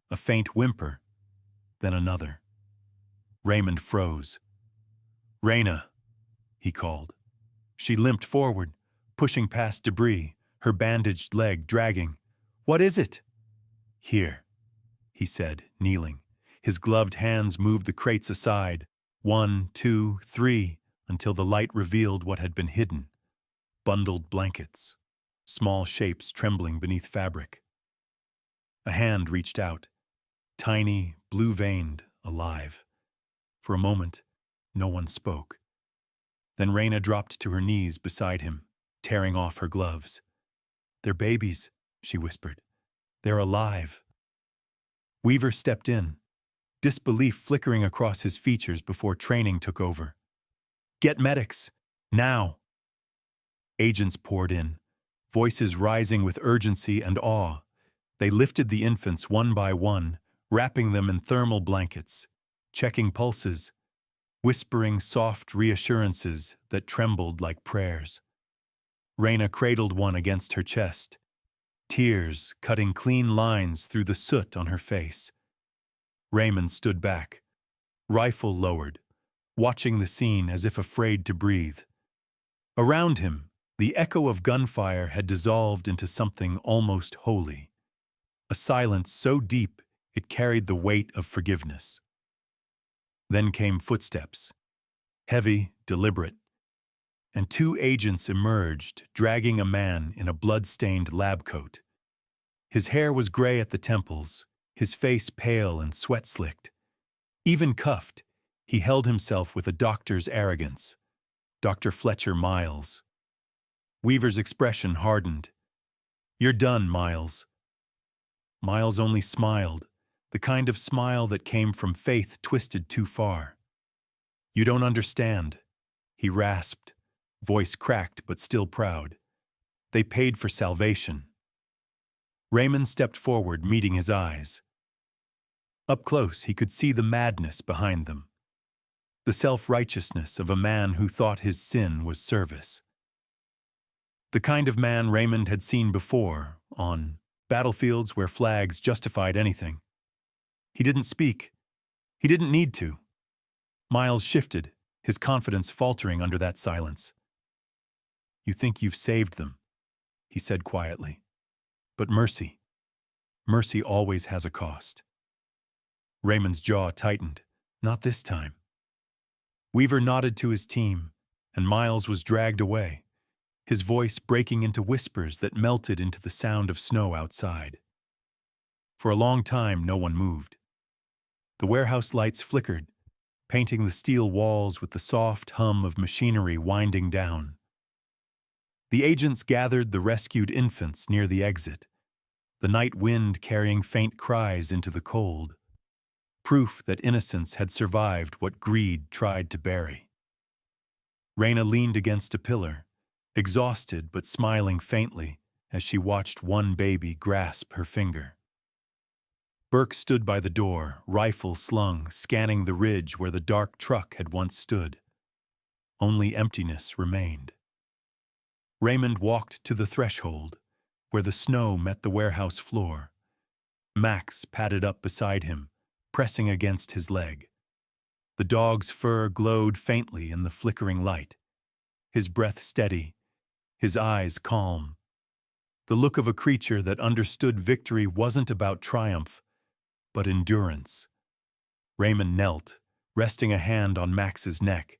a faint whimper, then another. Raymond froze. "Raina," he called. She limped forward, pushing past debris, her bandaged leg dragging. "What is it?" "Here," he said, kneeling. His gloved hands moved the crates aside, 1, 2, 3, until the light revealed what had been hidden. Bundled blankets, small shapes trembling beneath fabric. A hand reached out, tiny, blue-veined, alive. For a moment, no one spoke. Then Raina dropped to her knees beside him, tearing off her gloves. "They're babies," she whispered. "They're alive." Weaver stepped in, disbelief flickering across his features before training took over. "Get medics, now!" Agents poured in, voices rising with urgency and awe. They lifted the infants one by one, wrapping them in thermal blankets, checking pulses, whispering soft reassurances that trembled like prayers. Raina cradled one against her chest, tears cutting clean lines through the soot on her face. Raymond stood back, rifle lowered, watching the scene as if afraid to breathe. Around him, the echo of gunfire had dissolved into something almost holy, a silence so deep it carried the weight of forgiveness. Then came footsteps, heavy, deliberate, and 2 agents emerged, dragging a man in a blood-stained lab coat. His hair was gray at the temples, his face pale and sweat-slicked. Even cuffed, he held himself with a doctor's arrogance. Dr. Fletcher Miles. Weaver's expression hardened. "You're done, Miles." Miles only smiled, the kind of smile that came from faith twisted too far. "You don't understand," he rasped, voice cracked but still proud. "They paid for salvation." Raymond stepped forward, meeting his eyes. Up close, he could see the madness behind them, the self-righteousness of a man who thought his sin was service. The kind of man Raymond had seen before, on battlefields where flags justified anything. He didn't speak. He didn't need to. Miles shifted, his confidence faltering under that silence. "You think you've saved them," he said quietly. "But mercy always has a cost." Raymond's jaw tightened. Not this time. Weaver nodded to his team, and Miles was dragged away, his voice breaking into whispers that melted into the sound of snow outside. For a long time, no one moved. The warehouse lights flickered, painting the steel walls with the soft hum of machinery winding down. The agents gathered the rescued infants near the exit, the night wind carrying faint cries into the cold, proof that innocence had survived what greed tried to bury. Raina leaned against a pillar, exhausted but smiling faintly as she watched one baby grasp her finger. Burke stood by the door, rifle slung, scanning the ridge where the dark truck had once stood. Only emptiness remained. Raymond walked to the threshold, where the snow met the warehouse floor. Max padded up beside him, pressing against his leg. The dog's fur glowed faintly in the flickering light, his breath steady, his eyes calm. The look of a creature that understood victory wasn't about triumph, but endurance. Raymond knelt, resting a hand on Max's neck.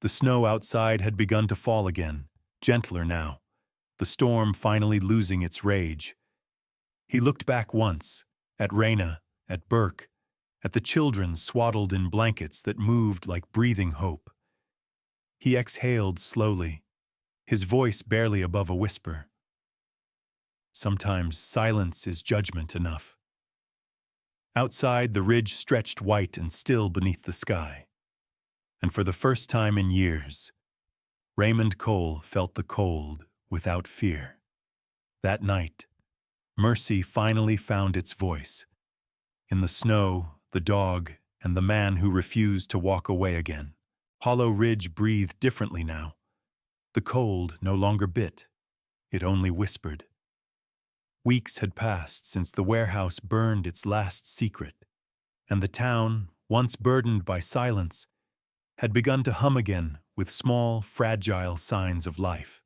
The snow outside had begun to fall again, gentler now, the storm finally losing its rage. He looked back once, at Raina, at Burke, at the children swaddled in blankets that moved like breathing hope. He exhaled slowly, his voice barely above a whisper. Sometimes silence is judgment enough. Outside, the ridge stretched white and still beneath the sky. And for the first time in years, Raymond Cole felt the cold without fear. That night, mercy finally found its voice. In the snow, the dog, and the man who refused to walk away again. Hollow Ridge breathed differently now. The cold no longer bit. It only whispered. Weeks had passed since the warehouse burned its last secret, and the town, once burdened by silence, had begun to hum again with small, fragile signs of life.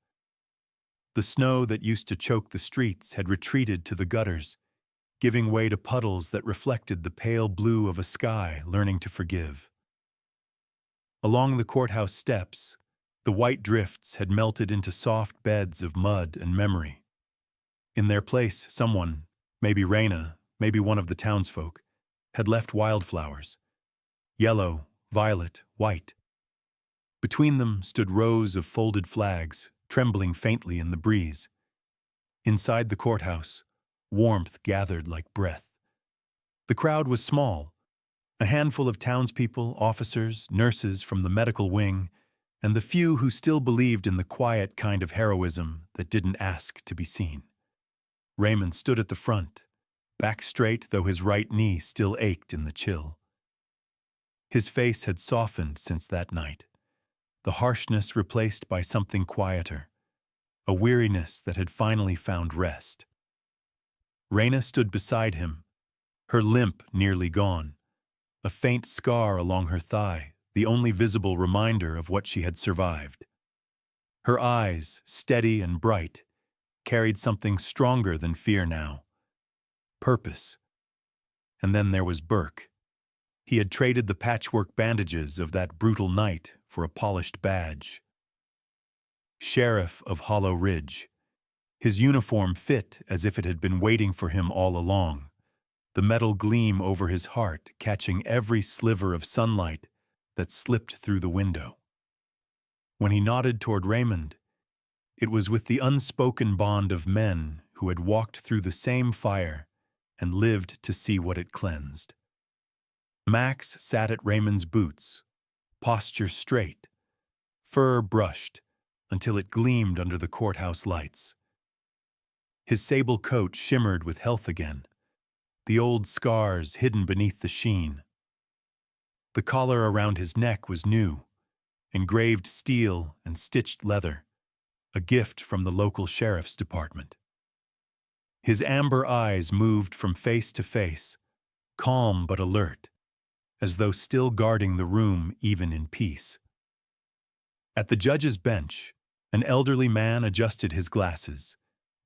The snow that used to choke the streets had retreated to the gutters, giving way to puddles that reflected the pale blue of a sky learning to forgive. Along the courthouse steps, the white drifts had melted into soft beds of mud and memory. In their place, someone, maybe Raina, maybe one of the townsfolk, had left wildflowers. Yellow, violet, white. Between them stood rows of folded flags, trembling faintly in the breeze. Inside the courthouse, warmth gathered like breath. The crowd was small, a handful of townspeople, officers, nurses from the medical wing, and the few who still believed in the quiet kind of heroism that didn't ask to be seen. Raymond stood at the front, back straight though his right knee still ached in the chill. His face had softened since that night, the harshness replaced by something quieter, a weariness that had finally found rest. Raina stood beside him, her limp nearly gone, a faint scar along her thigh, the only visible reminder of what she had survived. Her eyes, steady and bright, carried something stronger than fear now. Purpose. And then there was Burke. He had traded the patchwork bandages of that brutal night for a polished badge. Sheriff of Hollow Ridge. His uniform fit as if it had been waiting for him all along, the metal gleam over his heart catching every sliver of sunlight that slipped through the window. When he nodded toward Raymond, it was with the unspoken bond of men who had walked through the same fire and lived to see what it cleansed. Max sat at Raymond's boots, posture straight, fur brushed until it gleamed under the courthouse lights. His sable coat shimmered with health again, the old scars hidden beneath the sheen. The collar around his neck was new, engraved steel and stitched leather, a gift from the local sheriff's department. His amber eyes moved from face to face, calm but alert, as though still guarding the room even in peace. At the judge's bench, an elderly man adjusted his glasses,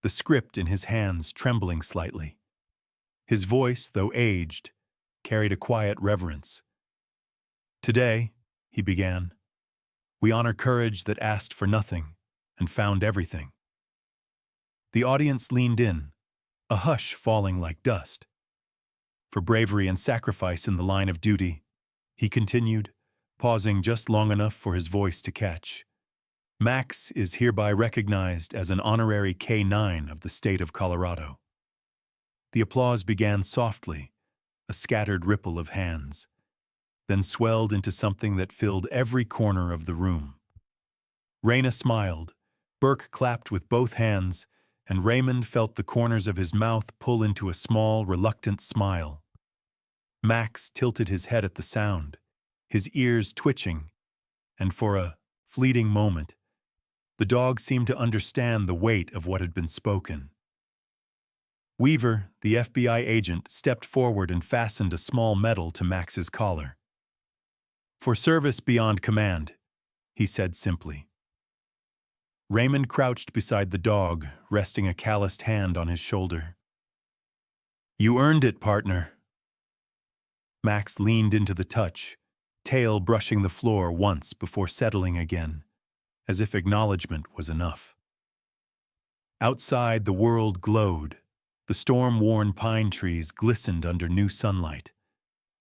the script in his hands trembling slightly. His voice, though aged, carried a quiet reverence. "Today," he began, "we honor courage that asked for nothing and found everything." The audience leaned in, a hush falling like dust. "For bravery and sacrifice in the line of duty," he continued, pausing just long enough for his voice to catch. "Max is hereby recognized as an honorary K-9 of the state of Colorado." The applause began softly, a scattered ripple of hands, then swelled into something that filled every corner of the room. Raina smiled, Burke clapped with both hands, and Raymond felt the corners of his mouth pull into a small, reluctant smile. Max tilted his head at the sound, his ears twitching, and for a fleeting moment, the dog seemed to understand the weight of what had been spoken. Weaver, the FBI agent, stepped forward and fastened a small medal to Max's collar. "For service beyond command," he said simply. Raymond crouched beside the dog, resting a calloused hand on his shoulder. "You earned it, partner." Max leaned into the touch, tail brushing the floor once before settling again, as if acknowledgement was enough. Outside, the world glowed. The storm-worn pine trees glistened under new sunlight,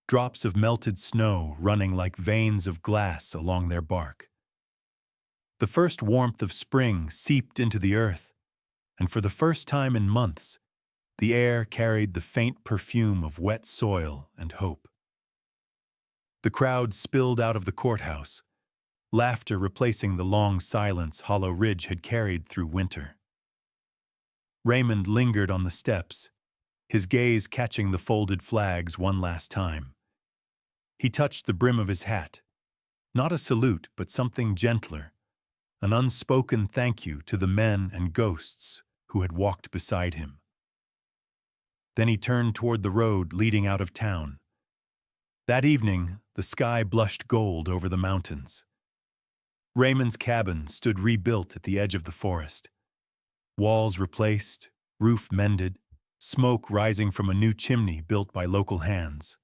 drops of melted snow running like veins of glass along their bark. The first warmth of spring seeped into the earth, and for the first time in months, the air carried the faint perfume of wet soil and hope. The crowd spilled out of the courthouse, laughter replacing the long silence Hollow Ridge had carried through winter. Raymond lingered on the steps, his gaze catching the folded flags one last time. He touched the brim of his hat, not a salute but something gentler, an unspoken thank you to the men and ghosts who had walked beside him. Then he turned toward the road leading out of town. That evening, the sky blushed gold over the mountains. Raymond's cabin stood rebuilt at the edge of the forest. Walls replaced, roof mended, smoke rising from a new chimney built by local hands.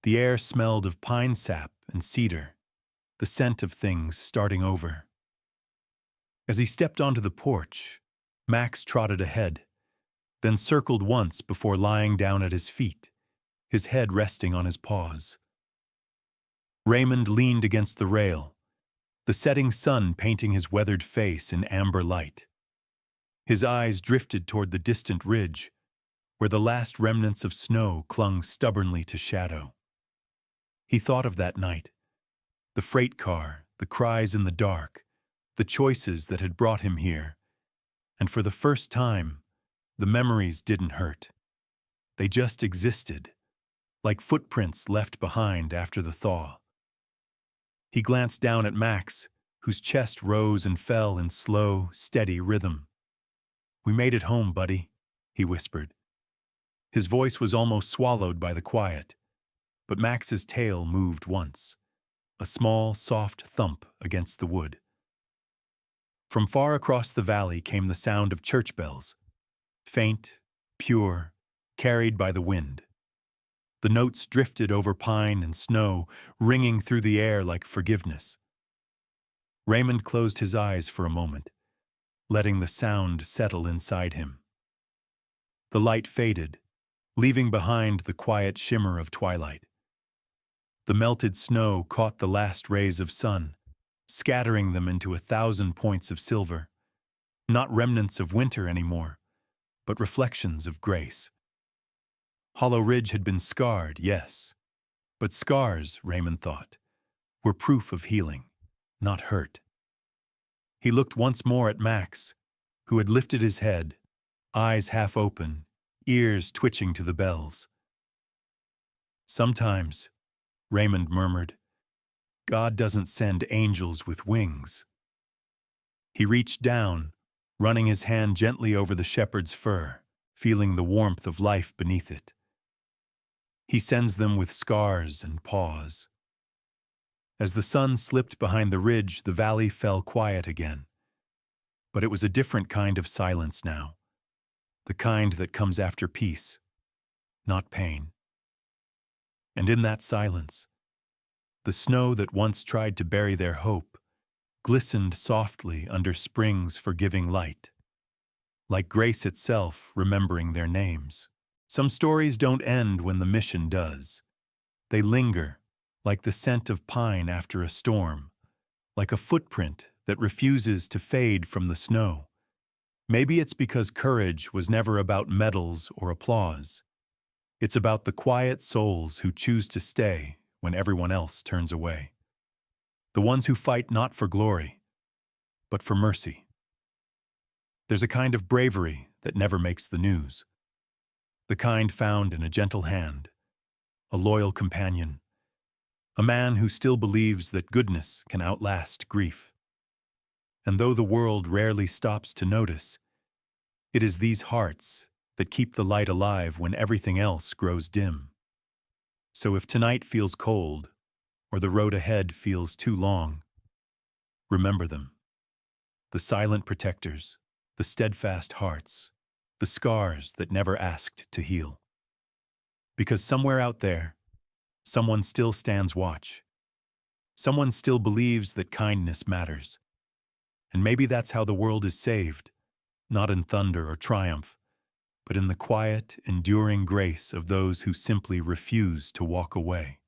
The air smelled of pine sap and cedar, the scent of things starting over. As he stepped onto the porch, Max trotted ahead, then circled once before lying down at his feet, his head resting on his paws. Raymond leaned against the rail, the setting sun painting his weathered face in amber light. His eyes drifted toward the distant ridge, where the last remnants of snow clung stubbornly to shadow. He thought of that night, the freight car, the cries in the dark, the choices that had brought him here, and for the first time, the memories didn't hurt. They just existed, like footprints left behind after the thaw. He glanced down at Max, whose chest rose and fell in slow, steady rhythm. "We made it home, buddy," he whispered. His voice was almost swallowed by the quiet, but Max's tail moved once, a small, soft thump against the wood. From far across the valley came the sound of church bells, faint, pure, carried by the wind. The notes drifted over pine and snow, ringing through the air like forgiveness. Raymond closed his eyes for a moment, letting the sound settle inside him. The light faded, leaving behind the quiet shimmer of twilight. The melted snow caught the last rays of sun, scattering them into 1,000 points of silver, not remnants of winter anymore, but reflections of grace. Hollow Ridge had been scarred, yes, but scars, Raymond thought, were proof of healing, not hurt. He looked once more at Max, who had lifted his head, eyes half open, ears twitching to the bells. "Sometimes," Raymond murmured, "God doesn't send angels with wings." He reached down, running his hand gently over the shepherd's fur, feeling the warmth of life beneath it. He sends them with scars and paws. As the sun slipped behind the ridge, the valley fell quiet again. But it was a different kind of silence now, the kind that comes after peace, not pain. And in that silence, the snow that once tried to bury their hope glistened softly under spring's forgiving light, like grace itself remembering their names. Some stories don't end when the mission does. They linger, like the scent of pine after a storm, like a footprint that refuses to fade from the snow. Maybe it's because courage was never about medals or applause. It's about the quiet souls who choose to stay when everyone else turns away. The ones who fight not for glory, but for mercy. There's a kind of bravery that never makes the news. The kind found in a gentle hand, a loyal companion, a man who still believes that goodness can outlast grief. And though the world rarely stops to notice, it is these hearts that keep the light alive when everything else grows dim. So if tonight feels cold, or the road ahead feels too long, remember them. The silent protectors, the steadfast hearts, the scars that never asked to heal. Because somewhere out there, someone still stands watch, Someone still believes that kindness matters. And maybe that's how the world is saved, not in thunder or triumph, but in the quiet, enduring grace of those who simply refuse to walk away.